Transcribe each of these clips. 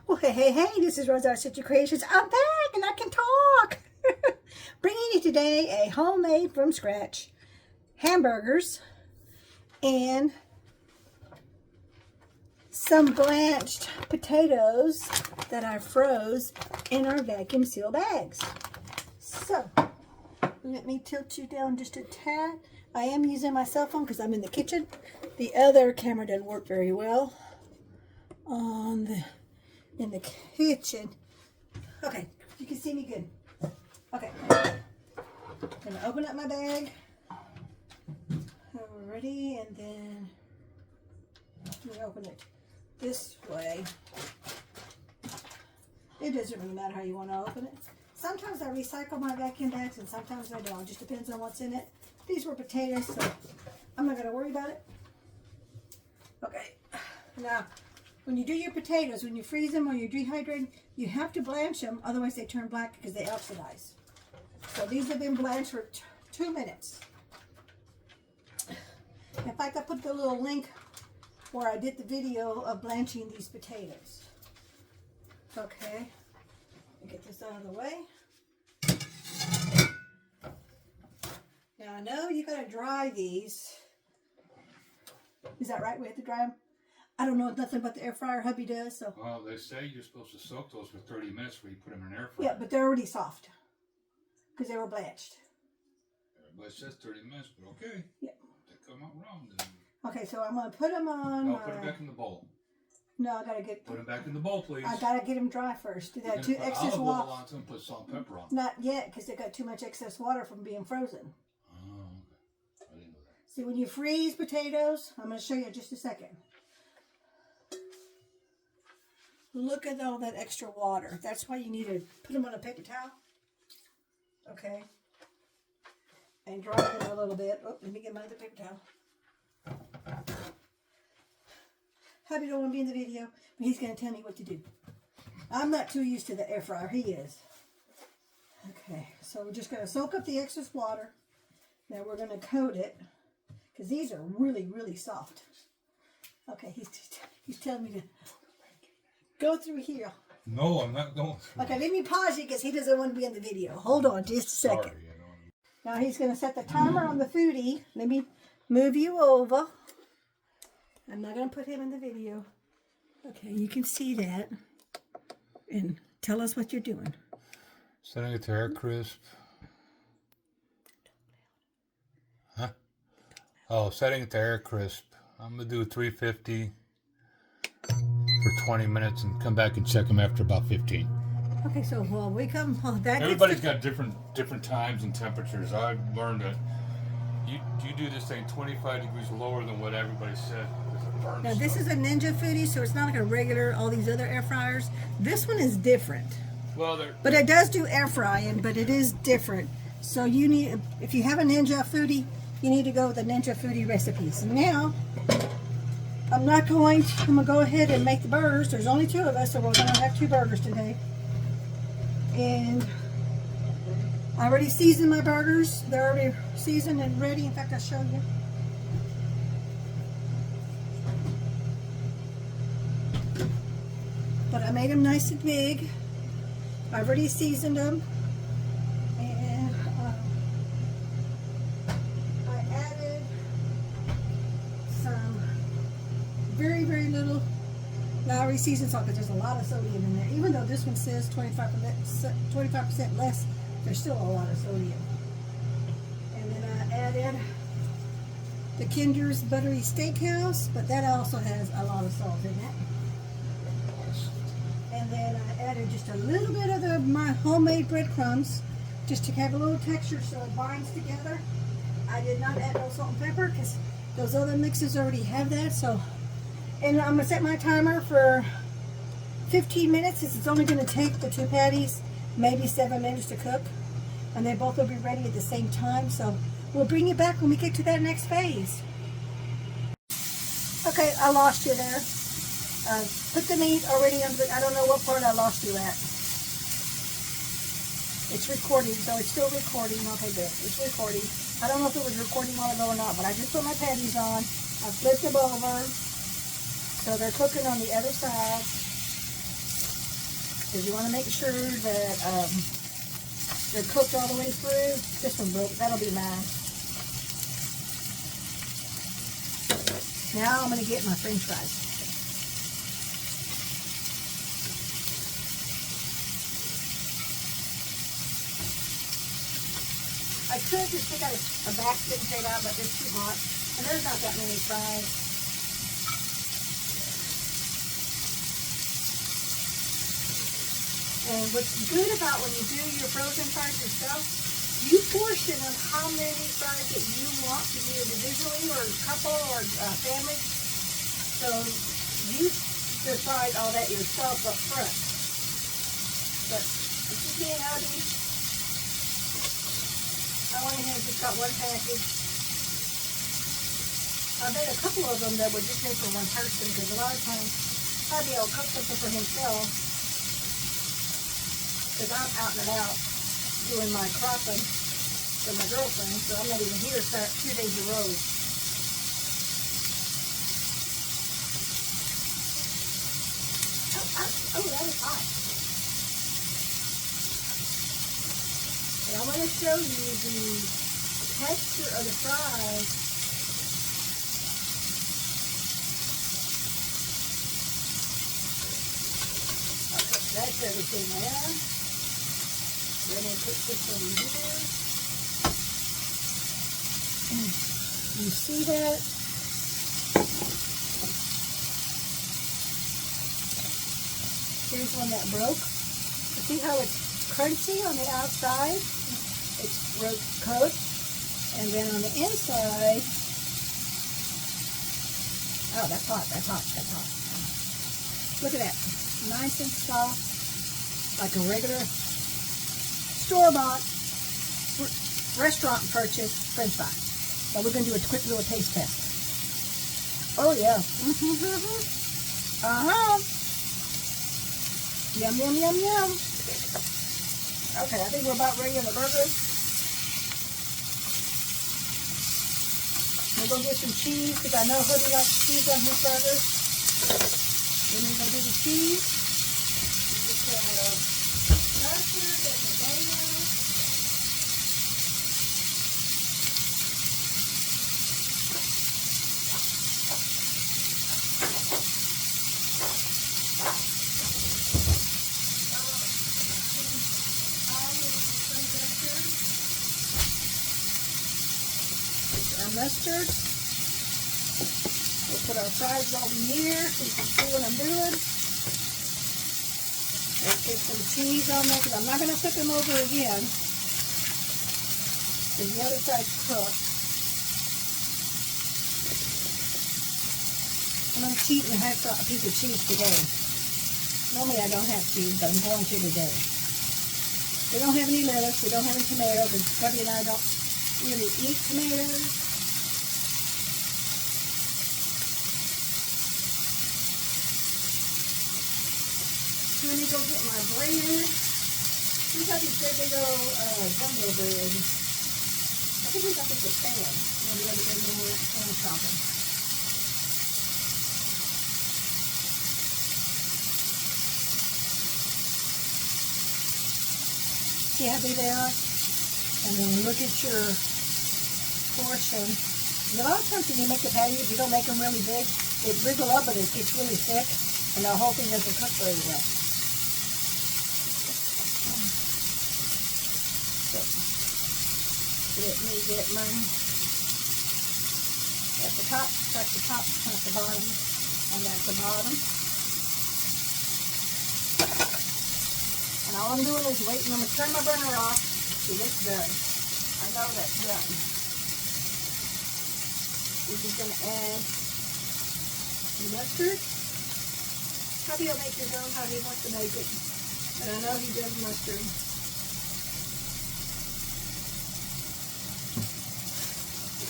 Well, hey, this is Rosa, rcgkreations. I'm back and I can talk. Bringing you today a homemade from scratch hamburgers and some blanched potatoes that I froze in our vacuum seal bags. So, let me tilt you down just a tad. I am using my cell phone because I'm in the kitchen. The other camera doesn't work very well in the kitchen. Okay, you can see me good. Okay, I'm gonna open up my bag. Alrighty, and then let me open it this way. It doesn't really matter how you want to open it. Sometimes I recycle my vacuum bags and sometimes I don't. It just depends on what's in it. These were potatoes, so I'm not gonna worry about it. Okay, now when you do your potatoes, when you freeze them or you dehydrate, you have to blanch them, otherwise they turn black because they oxidize. So these have been blanched for 2 minutes. In fact, I put the little link where I did the video of blanching these potatoes. Okay, let me get this out of the way. Now I know you gotta dry these. Is that right? We have to dry them? I don't know nothing about the air fryer. Hubby does, so. Well, they say you're supposed to soak those for 30 minutes before you put them in an air fryer. Yeah, but they're already soft because they were blanched. Everybody says 30 minutes, but okay. Yeah. They come out wrong then. Okay, so I'm gonna put them on. No, put them back in the bowl. No, I gotta get. Put them back in the bowl, please. I gotta get them dry first. Do that too excess water. water. On them, put salt and pepper on. Not yet, because they got too much excess water from being frozen. Oh, okay. I didn't know that. See, when you freeze potatoes, I'm gonna show you in just a second. Look at all that extra water. That's why you need to put them on a paper towel. Okay. And dry them a little bit. Oh, let me get my other paper towel. Hubby don't want to be in the video, but he's going to tell me what to do. I'm not too used to the air fryer. He is. Okay, so we're just going to soak up the excess water. Now we're going to coat it, because these are really, really soft. Okay, he's telling me to go through here. No, I'm not going through. Okay, let me pause it because he doesn't want to be in the video. Hold on just a second. Sorry, Now he's going to set the timer on the foodie. Let me move you over. I'm not going to put him in the video. Okay, you can see that. And tell us what you're doing. Setting it to air crisp. Huh? Oh, setting it to air crisp. I'm going to do 350 for 20 minutes and come back and check them after about 15. Okay, so while we come, Everybody's got different times and temperatures. I've learned that you do this thing 25 degrees lower than what everybody said. Now this is a Ninja Foodie, so it's not like a regular, all these other air fryers. This one is different. Well, but it does do air frying, but it is different. So you need, if you have a Ninja Foodie, you need to go with the Ninja Foodie recipes. Now, I'm going to go ahead and make the burgers. There's only 2 of us, so we're going to have 2 burgers today. And I already seasoned my burgers. They're already seasoned and ready. In fact, I'll show you. But I made them nice and big. I've already seasoned them. And I added some very, very little Lowry seasoned salt because there's a lot of sodium in there. Even though this one says 25% less, there's still a lot of sodium. And then I added the Kinder's Buttery Steakhouse, but that also has a lot of salt in it. And then I added just a little bit of my homemade breadcrumbs just to have a little texture so it binds together. I did not add no salt and pepper because those other mixes already have that. So, and I'm going to set my timer for 15 minutes since it's only going to take the 2 patties maybe 7 minutes to cook. And they both will be ready at the same time. So we'll bring you back when we get to that next phase. Okay, I lost you there. Put the meat already on the, I don't know what part I lost you at. It's recording, so it's still recording. Okay, good. It's recording. I don't know if it was recording a while ago or not, but I just put my patties on. I flipped them over. So they're cooking on the other side. because you want to make sure that they're cooked all the way through. This one broke. That'll be mine. Now I'm going to get my French fries. I could just pick out a basket and take it out, but it's too hot. And there's not that many fries. And what's good about when you do your frozen fries yourself, you portion of how many fries that you want to do individually, or a couple, or family. So you decide all that yourself up front. But if you can't have these, I went ahead and just got one package. I made a couple of them that would just make for one person, because a lot of times Hubby will cook something for himself, because I'm out and about doing my cropping with my girlfriend, so I'm not even here 2 days in a row. Oh, that was hot. And I'm going to show you the texture of the fries. Okay, that's everything there. Then I put this over here. You see that? Here's one that broke. You see how it's crunchy on the outside? It's roast coat. And then on the inside, oh, that's hot, that's hot, that's hot. Look at that. Nice and soft, like a regular store-bought restaurant purchase French fry. So we're going to do a quick little taste test. Oh, yeah. Uh-huh. Yum, yum, yum, yum. Okay, I think we're about ready on the burger. We'll go get some cheese, because I know Hubby likes cheese on his burgers. Then we're going to do the cheese. Get the mustard and the mayo. Mustard. We'll put our fries over here so you can see what I'm doing. Let's get some cheese on there, because I'm not going to flip them over again, because the other side's cooked. I'm going to cheat and have a piece of cheese today. Normally I don't have cheese, but I'm going to today. We don't have any lettuce, we don't have any tomatoes, and Hubby and I don't really eat tomatoes. Let me go get my bread. These are these big old jumbo bread. I think we got this at Sam. You know, the other day when we were Sam shopping. See how big they are? And then look at your portion. And a lot of times when you make the patty, if you don't make them really big, they wriggle up, but it gets really thick, and the whole thing doesn't cook very well. Let me get mine at the top, that's the top, that's the bottom, and that's the bottom. And all I'm doing is waiting. I'm going to turn my burner off. See, it's done. I know that's done. We're just going to add the mustard. Hubby will make his own how he wants to make it. But I know he does mustard.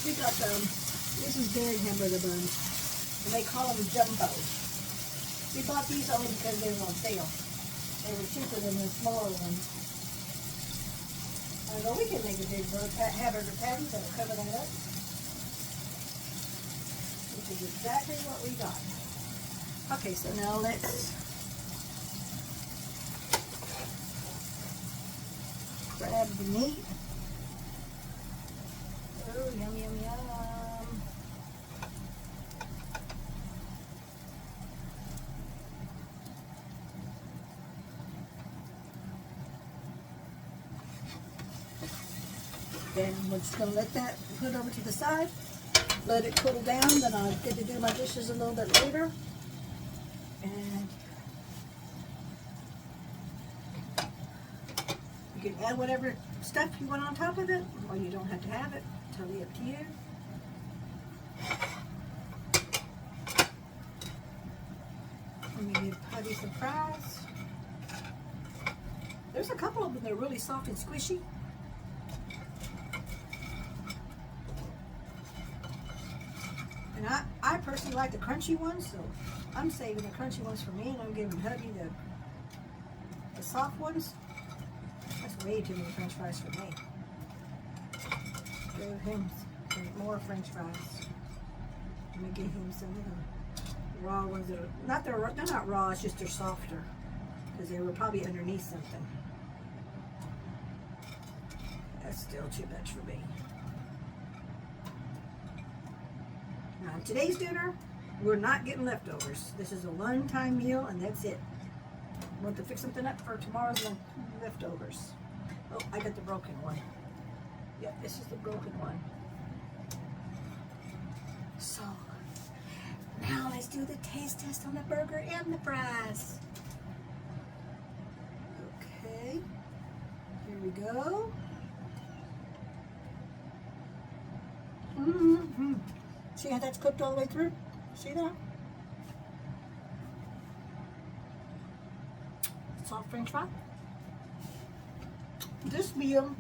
We got this is dairy hamburger buns, and they call them jumbos. We bought these only because they were on sale. They were cheaper than the smaller ones. I know we can make a big hamburger patty that'll cover that up, which is exactly what we got. Okay, so now let's grab the meat. Oh, yum, yum, yum. Then we're just going to let that put over to the side. Let it cool down. Then I'll get to do my dishes a little bit later. And you can add whatever stuff you want on top of it, or you don't have to have it. Totally up to you. Let me give Putty some fries. There's a couple of them that are really soft and squishy. And I personally like the crunchy ones, so I'm saving the crunchy ones for me, and I'm giving hubby the soft ones. That's way too many french fries for me. Give him some more french fries. Let me give him some of the raw ones that are, they're not raw, it's just they're softer. Because they were probably underneath something. That's still too much for me. Now, today's dinner, we're not getting leftovers. This is a one-time meal, and that's it. I want to fix something up for tomorrow's leftovers. Oh, I got the broken one. Yep, this is the broken one. So, now let's do the taste test on the burger and the fries. Okay, here we go. Mm-hmm. See how that's cooked all the way through? See that? Soft french fry. This meal,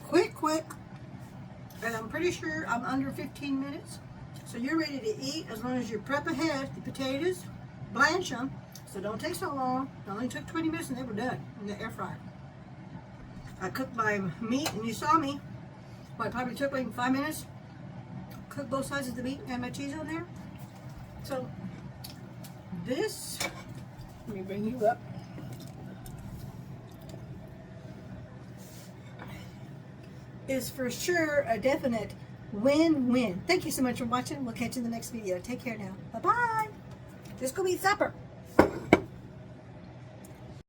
quick, and I'm pretty sure I'm under 15 minutes. So you're ready to eat as long as you prep ahead the potatoes, blanch them, so don't take so long. It only took 20 minutes and they were done in the air fryer. I cooked my meat, and you saw me. Well, it probably took like 5 minutes. Cook both sides of the meat and my cheese on there. So this, let me bring you up. Is for sure a definite win-win. Thank you so much for watching. We'll catch you in the next video. Take care now. Bye-bye. Let's go eat supper.